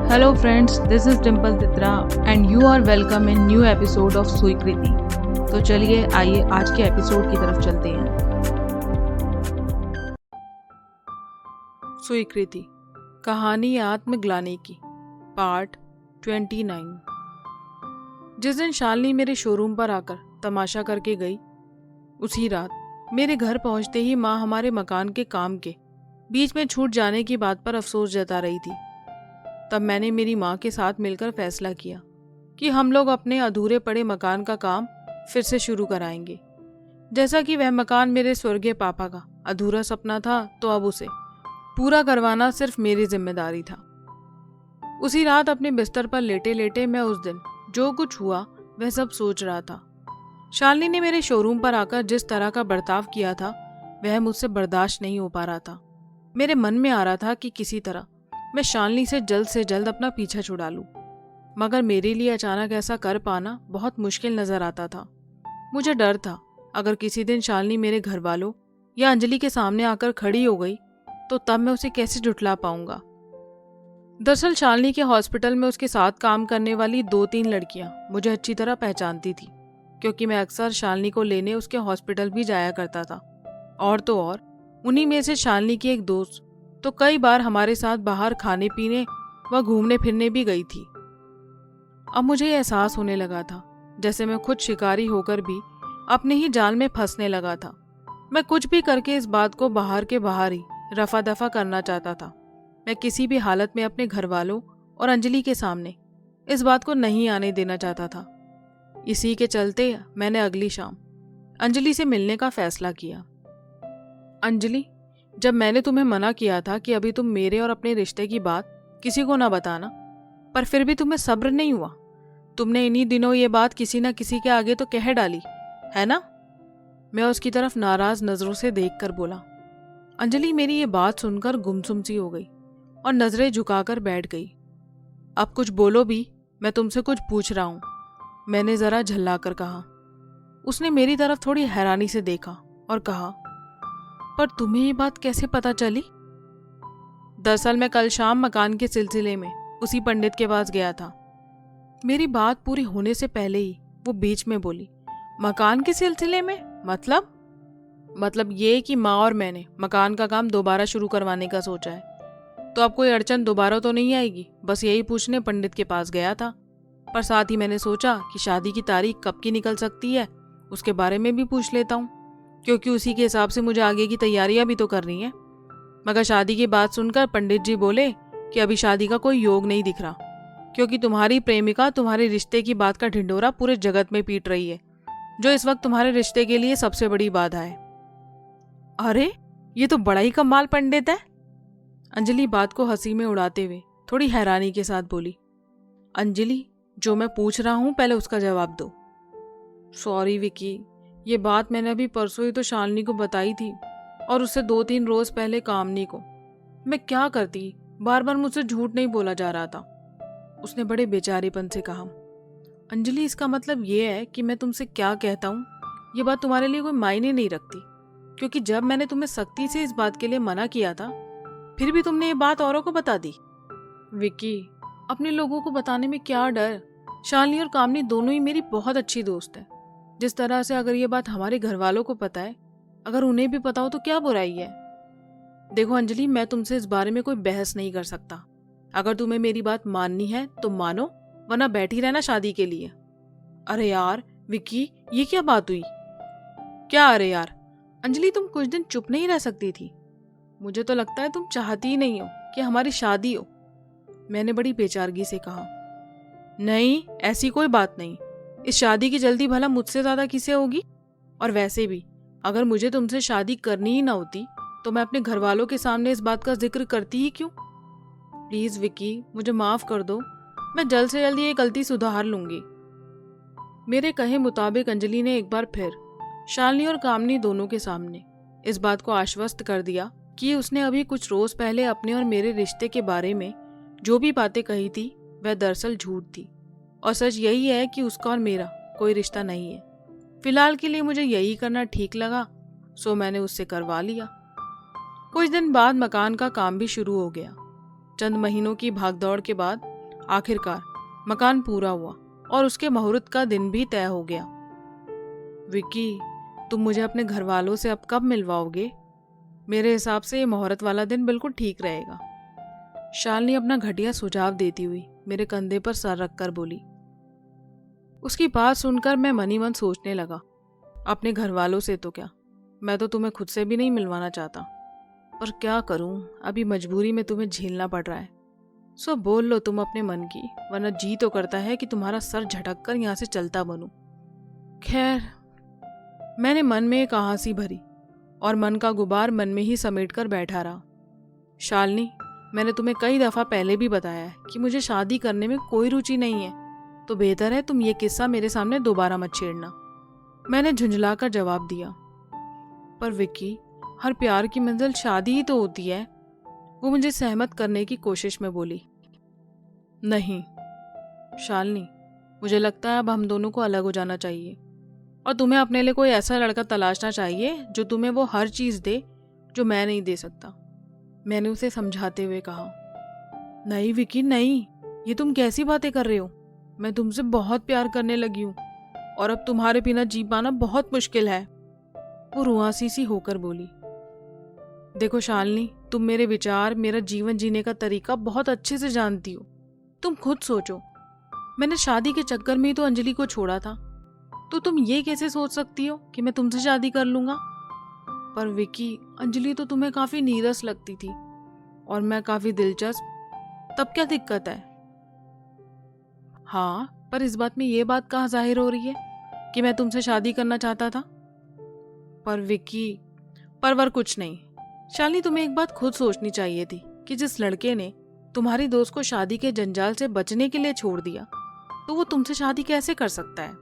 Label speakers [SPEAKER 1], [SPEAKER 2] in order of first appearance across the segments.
[SPEAKER 1] Hello friends, this is Dimple Titra and you are welcome in new episode of स्वीकृति। तो चलिए आइए आज के एपिसोड की तरफ चलते हैं। स्वीकृति, कहानी आत्मग्लानि की, पार्ट 29। जिस दिन शालिनी मेरे शोरूम पर आकर तमाशा करके गई, उसी रात मेरे घर पहुंचते ही माँ हमारे मकान के काम के बीच में छूट जाने की बात पर अफसोस जता रही थी। तब मैंने मेरी माँ के साथ मिलकर फैसला किया कि हम लोग अपने अधूरे पड़े मकान का काम फिर से शुरू कराएंगे। जैसा कि वह मकान मेरे स्वर्गीय पापा का अधूरा सपना था, तो अब उसे पूरा करवाना सिर्फ मेरी जिम्मेदारी था। उसी रात अपने बिस्तर पर लेटे लेटे मैं उस दिन जो कुछ हुआ वह सब सोच रहा था। शालिनी ने मेरे शोरूम पर आकर जिस तरह का बर्ताव किया था वह मुझसे बर्दाश्त नहीं हो पा रहा था। मेरे मन में आ रहा था कि किसी तरह मैं शालिनी से जल्द अपना पीछा छुड़ा लूं, मगर मेरे लिए अचानक ऐसा कर पाना बहुत मुश्किल नजर आता था। मुझे डर था अगर किसी दिन शालिनी मेरे घर वालों या अंजलि के सामने आकर खड़ी हो गई तो तब मैं उसे कैसे झुठला पाऊंगा। दरअसल शालिनी के हॉस्पिटल में उसके साथ काम करने वाली 2-3 लड़कियां मुझे अच्छी तरह पहचानती थी, क्योंकि मैं अक्सर शालिनी को लेने उसके हॉस्पिटल भी जाया करता था। और तो और उन्हीं में से शालिनी की एक दोस्त तो कई बार हमारे साथ बाहर खाने पीने व घूमने फिरने भी गई थी। अब मुझे एहसास होने लगा था जैसे मैं खुद शिकारी होकर भी अपने ही जाल में फंसने लगा था। मैं कुछ भी करके इस बात को बाहर के बाहर ही रफा दफा करना चाहता था। मैं किसी भी हालत में अपने घर वालों और अंजलि के सामने इस बात को नहीं आने देना चाहता था। इसी के चलते मैंने अगली शाम अंजलि से मिलने का फैसला किया। अंजलि, जब मैंने तुम्हें मना किया था कि अभी तुम मेरे और अपने रिश्ते की बात किसी को ना बताना, पर फिर भी तुम्हें सब्र नहीं हुआ। तुमने इन्हीं दिनों ये बात किसी न किसी के आगे तो कह डाली, है ना? मैं उसकी तरफ नाराज नजरों से देखकर बोला। अंजलि मेरी ये बात सुनकर गुमसुम सी हो गई और नजरें झुकाकर बैठ गई। अब कुछ बोलो भी, मैं तुमसे कुछ पूछ रहा हूं, मैंने जरा झल्लाकर कहा। उसने मेरी तरफ थोड़ी हैरानी से देखा और कहा, पर तुम्हें ये बात कैसे पता चली? दरअसल मैं कल शाम मकान के सिलसिले में उसी पंडित के पास गया था। मेरी बात पूरी होने से पहले ही वो बीच में बोली, मकान के सिलसिले में? मतलब ये कि माँ और मैंने मकान का काम दोबारा शुरू करवाने का सोचा है। तो अब कोई अड़चन दोबारा तो नहीं आएगी? बस यही पूछने पंडित के पास गया था। पर साथ ही मैंने सोचा कि शादी की तारीख कब की निकल सकती है उसके बारे में भी पूछ लेता हूँ, क्योंकि उसी के हिसाब से मुझे आगे की तैयारियां भी तो करनी है। मगर शादी की बात सुनकर पंडित जी बोले कि अभी शादी का कोई योग नहीं दिख रहा, क्योंकि तुम्हारी प्रेमिका तुम्हारे रिश्ते की बात का ढिंढोरा पूरे जगत में पीट रही है, जो इस वक्त तुम्हारे रिश्ते के लिए सबसे बड़ी बाधा है। अरे, ये तो बड़ा ही कमाल पंडित है। अंजलि बात को हंसी में उड़ाते हुए थोड़ी हैरानी के साथ बोली। अंजलि, जो मैं पूछ रहा हूं पहले उसका जवाब दो। सॉरी विकी, ये बात मैंने अभी परसों ही तो शालिनी को बताई थी, और उससे 2-3 रोज पहले कामनी को। मैं क्या करती, बार बार मुझसे झूठ नहीं बोला जा रहा था, उसने बड़े बेचारेपन से कहा। अंजलि, इसका मतलब ये है कि मैं तुमसे क्या कहता हूँ ये बात तुम्हारे लिए कोई मायने नहीं रखती, क्योंकि जब मैंने तुम्हें सख्ती से इस बात के लिए मना किया था फिर भी तुमने ये बात औरों को बता दी। विकी, अपने लोगों को बताने में क्या डर? शालिनी और कामनी दोनों ही मेरी बहुत अच्छी दोस्त है। जिस तरह से अगर ये बात हमारे घर वालों को पता है, अगर उन्हें भी पता हो तो क्या बुराई है? देखो अंजलि, मैं तुमसे इस बारे में कोई बहस नहीं कर सकता। अगर तुम्हें मेरी बात माननी है तो मानो, वरना बैठी रहना शादी के लिए। अरे यार विक्की, ये क्या बात हुई? क्या अरे यार? अंजलि, तुम कुछ दिन चुप नहीं रह सकती थी? मुझे तो लगता है तुम चाहती ही नहीं हो कि हमारी शादी हो, मैंने बड़ी बेचारगी से कहा। नहीं, ऐसी कोई बात नहीं। इस शादी की जल्दी भला मुझसे ज्यादा किसे होगी? और वैसे भी अगर मुझे तुमसे शादी करनी ही ना होती तो मैं अपने घर वालों के सामने इस बात का जिक्र करती ही क्यों? प्लीज विकी, मुझे माफ कर दो, मैं जल्द से जल्द ये गलती सुधार लूंगी। मेरे कहे मुताबिक अंजलि ने एक बार फिर शालिनी और कामनी दोनों के सामने इस बात को आश्वस्त कर दिया कि उसने अभी कुछ रोज पहले अपने और मेरे रिश्ते के बारे में जो भी बातें कही थी वह दरअसल झूठ थी, और सच यही है कि उसका और मेरा कोई रिश्ता नहीं है। फिलहाल के लिए मुझे यही करना ठीक लगा, सो मैंने उससे करवा लिया। कुछ दिन बाद मकान का काम भी शुरू हो गया। चंद महीनों की भागदौड़ के बाद आखिरकार मकान पूरा हुआ और उसके मुहूर्त का दिन भी तय हो गया। विक्की, तुम मुझे अपने घर वालों से अब कब मिलवाओगे? मेरे हिसाब से ये मुहूर्त वाला दिन बिल्कुल ठीक रहेगा। शालिनी अपना घटिया सुझाव देती हुई मेरे कंधे पर सर रखकर बोली। उसकी बात सुनकर मैं मन ही मन सोचने लगा, अपने घर वालों से तो क्या, मैं तो तुम्हें खुद से भी नहीं मिलवाना चाहता, पर क्या करूं, अभी मजबूरी में तुम्हें झेलना पड़ रहा है। सो बोल लो तुम अपने मन की, वरना जी तो करता है कि तुम्हारा सर झटक कर यहाँ से चलता बनूं। खैर, मैंने मन में एक कहासी भरी और मन का गुबार मन में ही समेट कर बैठा रहा। शालिनी, मैंने तुम्हें कई दफ़ा पहले भी बताया है कि मुझे शादी करने में कोई रुचि नहीं है, तो बेहतर है तुम ये किस्सा मेरे सामने दोबारा मत छेड़ना, मैंने झुंझलाकर जवाब दिया। पर विक्की, हर प्यार की मंजिल शादी ही तो होती है, वो मुझे सहमत करने की कोशिश में बोली। नहीं शालिनी, मुझे लगता है अब हम दोनों को अलग हो जाना चाहिए और तुम्हें अपने लिए कोई ऐसा लड़का तलाशना चाहिए जो तुम्हें वो हर चीज़ दे जो मैं नहीं दे सकता, मैंने उसे समझाते हुए कहा। नहीं विक्की नहीं, ये तुम कैसी बातें कर रहे हो? मैं तुमसे बहुत प्यार करने लगी हूँ और अब तुम्हारे बिना जी पाना बहुत मुश्किल है, वो रुआसी सी होकर बोली। देखो शालिनी, तुम मेरे विचार, मेरा जीवन जीने का तरीका बहुत अच्छे से जानती हो। तुम खुद सोचो, मैंने शादी के चक्कर में ही तो अंजलि को छोड़ा था, तो तुम ये कैसे सोच सकती हो कि मैं तुमसे शादी कर लूंगा? पर विक्की, अंजलि तो तुम्हें काफी नीरस लगती थी और मैं काफी दिलचस्प, तब क्या दिक्कत है? हाँ, पर इस बात में ये बात कहाँ जाहिर हो रही है कि मैं तुमसे शादी करना चाहता था? पर विक्की, परवर कुछ नहीं। शालिनी, तुम्हें एक बात खुद सोचनी चाहिए थी कि जिस लड़के ने तुम्हारी दोस्त को शादी के जंजाल से बचने के लिए छोड़ दिया, तो वो तुमसे शादी कैसे कर सकता है?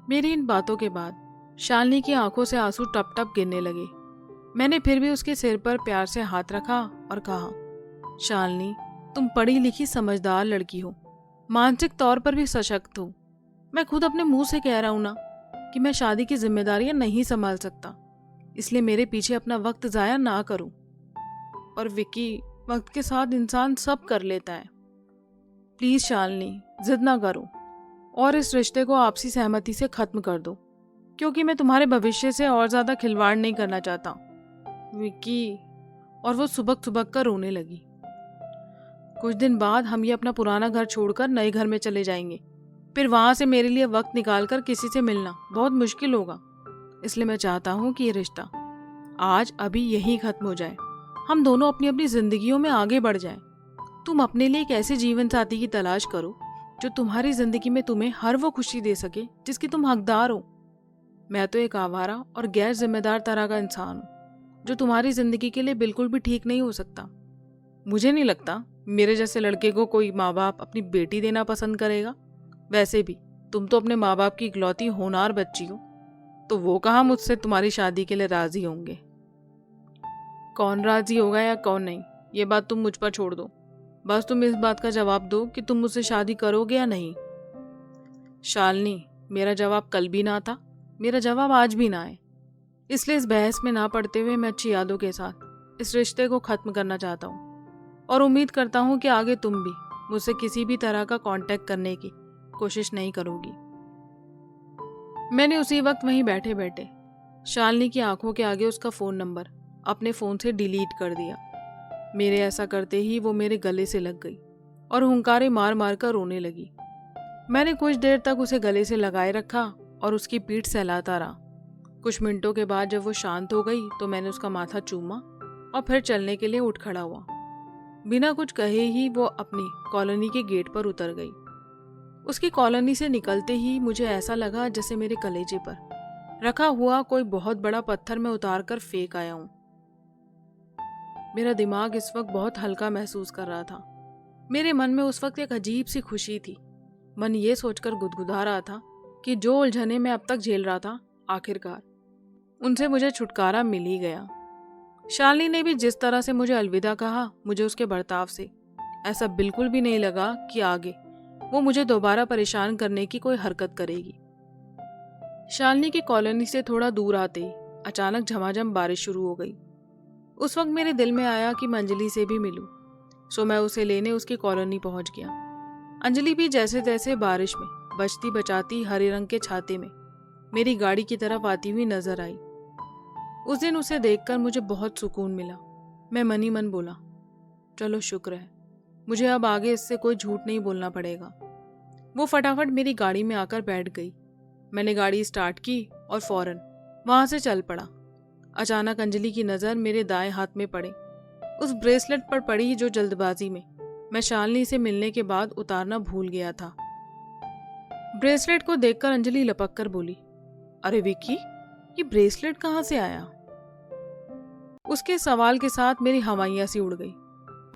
[SPEAKER 1] मेरी इन बातों के बाद शालिनी की आंखों से आंसू टप टप गिरने लगे। मैंने फिर भी उसके सिर पर प्यार से हाथ रखा और कहा, शालिनी, तुम पढ़ी लिखी समझदार लड़की हो, मानसिक तौर पर भी सशक्त हो। मैं खुद अपने मुंह से कह रहा हूं ना कि मैं शादी की जिम्मेदारियां नहीं संभाल सकता, इसलिए मेरे पीछे अपना वक्त जाया ना करूं। पर विक्की, वक्त के साथ इंसान सब कर लेता है। प्लीज शालिनी, जिद ना करो और इस रिश्ते को आपसी सहमति से खत्म कर दो, क्योंकि मैं तुम्हारे भविष्य से और ज्यादा खिलवाड़ नहीं करना चाहता। विक्की, और वो सुबक सुबक कर रोने लगी। कुछ दिन बाद हम ये अपना पुराना घर छोड़कर नए घर में चले जाएंगे, फिर वहां से मेरे लिए वक्त निकालकर किसी से मिलना बहुत मुश्किल होगा, इसलिए मैं चाहता हूँ कि ये रिश्ता आज अभी यहीं खत्म हो जाए, हम दोनों अपनी अपनी जिंदगियों में आगे बढ़ जाएं। तुम अपने लिए एक ऐसे जीवन साथी की तलाश करो जो तुम्हारी जिंदगी में तुम्हें हर वो खुशी दे सके जिसकी तुम हकदार हो। मैं तो एक आवारा और गैर जिम्मेदार तरह का इंसान हूँ जो तुम्हारी जिंदगी के लिए बिल्कुल भी ठीक नहीं हो सकता। मुझे नहीं लगता मेरे जैसे लड़के को कोई माँ बाप अपनी बेटी देना पसंद करेगा। वैसे भी तुम तो अपने माँ बाप की इकलौती होनहार बच्ची हो, तो वो कहाँ मुझसे तुम्हारी शादी के लिए राजी होंगे। कौन राजी होगा या कौन नहीं, ये बात तुम मुझ पर छोड़ दो। बस तुम इस बात का जवाब दो कि तुम मुझसे शादी करोगे या नहीं। शालिनी, मेरा जवाब कल भी ना था, मेरा जवाब आज भी ना है, इसलिए इस बहस में ना पड़ते हुए मैं अच्छी यादों के साथ इस रिश्ते को खत्म करना चाहता हूँ और उम्मीद करता हूँ कि आगे तुम भी मुझसे किसी भी तरह का कांटेक्ट करने की कोशिश नहीं करोगी। मैंने उसी वक्त वहीं बैठे बैठे शालिनी की आंखों के आगे उसका फ़ोन नंबर अपने फ़ोन से डिलीट कर दिया। मेरे ऐसा करते ही वो मेरे गले से लग गई और हुंकारे मार मार कर रोने लगी। मैंने कुछ देर तक उसे गले से लगाए रखा और उसकी पीठ सहलाता रहा। कुछ मिनटों के बाद जब वो शांत हो गई तो मैंने उसका माथा चूमा और फिर चलने के लिए उठ खड़ा हुआ। बिना कुछ कहे ही वो अपनी कॉलोनी के गेट पर उतर गई। उसकी कॉलोनी से निकलते ही मुझे ऐसा लगा जैसे मेरे कलेजे पर रखा हुआ कोई बहुत बड़ा पत्थर मैं उतार कर फेंक आया हूं। मेरा दिमाग इस वक्त बहुत हल्का महसूस कर रहा था। मेरे मन में उस वक्त एक अजीब सी खुशी थी। मन ये सोचकर गुदगुदा रहा था कि जो उलझने मैं अब तक झेल रहा था, आखिरकार उनसे मुझे छुटकारा मिल ही गया। शालिनी ने भी जिस तरह से मुझे अलविदा कहा, मुझे उसके बर्ताव से ऐसा बिल्कुल भी नहीं लगा कि आगे वो मुझे दोबारा परेशान करने की कोई हरकत करेगी। शालिनी की कॉलोनी से थोड़ा दूर आते ही अचानक झमाझम बारिश शुरू हो गई। उस वक्त मेरे दिल में आया कि मैं अंजलि से भी मिलूं, सो मैं उसे लेने उसकी कॉलोनी पहुंच गया। अंजलि भी जैसे तैसे बारिश में बचती बचाती हरे रंग के छाते में मेरी गाड़ी की तरफ आती हुई नजर आई। उस दिन उसे देखकर मुझे बहुत सुकून मिला। मैं मन ही मन बोला, चलो शुक्र है, मुझे अब आगे इससे कोई झूठ नहीं बोलना पड़ेगा। वो फटाफट मेरी गाड़ी में आकर बैठ गई। मैंने गाड़ी स्टार्ट की और फौरन वहां से चल पड़ा। अचानक अंजलि की नज़र मेरे दाएं हाथ में पड़े, उस ब्रेसलेट पर पड़ी जो जल्दबाजी में मैं शालिनी से मिलने के बाद उतारना भूल गया था। ब्रेसलेट को देखकर अंजलि लपक कर बोली, अरे विक्की, ये ब्रेसलेट कहाँ से आया? उसके सवाल के साथ मेरी हवाइयां सी उड़ गई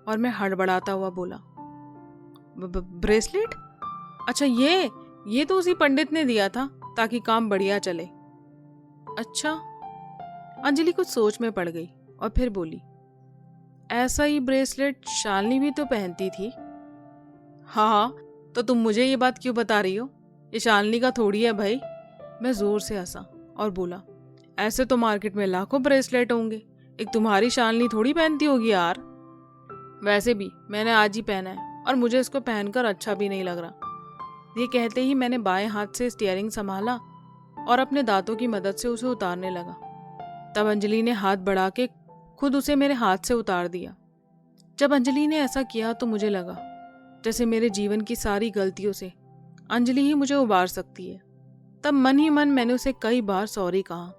[SPEAKER 1] और मैं हड़बड़ाता हुआ बोला, ब्रेसलेट? अच्छा, ये तो उसी पंडित ने दिया था ताकि काम बढ़िया चले। अच्छा। अंजलि कुछ सोच में पड़ गई और फिर बोली, ऐसा ही ब्रेसलेट शालिनी भी तो पहनती थी। हाँ, तो तुम मुझे ये बात क्यों बता रही हो? ये शालिनी का थोड़ी है भाई। मैं जोर से हंसा और बोला, ऐसे तो मार्केट में लाखों ब्रेसलेट होंगे, एक तुम्हारी शालिनी थोड़ी पहनती होगी यार। वैसे भी मैंने आज ही पहना है और मुझे इसको पहनकर अच्छा भी नहीं लग रहा। ये कहते ही मैंने बाएं हाथ से स्टीयरिंग संभाला और अपने दांतों की मदद से उसे उतारने लगा। तब अंजलि ने हाथ बढ़ा के खुद उसे मेरे हाथ से उतार दिया। जब अंजलि ने ऐसा किया तो मुझे लगा जैसे मेरे जीवन की सारी गलतियों से अंजलि ही मुझे उबार सकती है। तब मन ही मन मैंने उसे कई बार सॉरी कहा।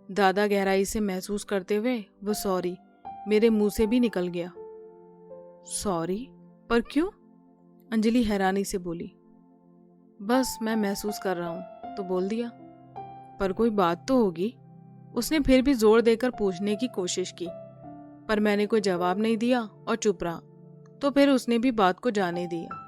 [SPEAKER 1] दादा गहराई से महसूस करते हुए वो सॉरी मेरे मुंह से भी निकल गया। सॉरी? पर क्यों? अंजलि हैरानी से बोली, बस मैं महसूस कर रहा हूं तो बोल दिया। पर कोई बात तो होगी? उसने फिर भी जोर देकर पूछने की कोशिश की, पर मैंने कोई जवाब नहीं दिया और चुप रहा। तो फिर उसने भी बात को जाने दिया।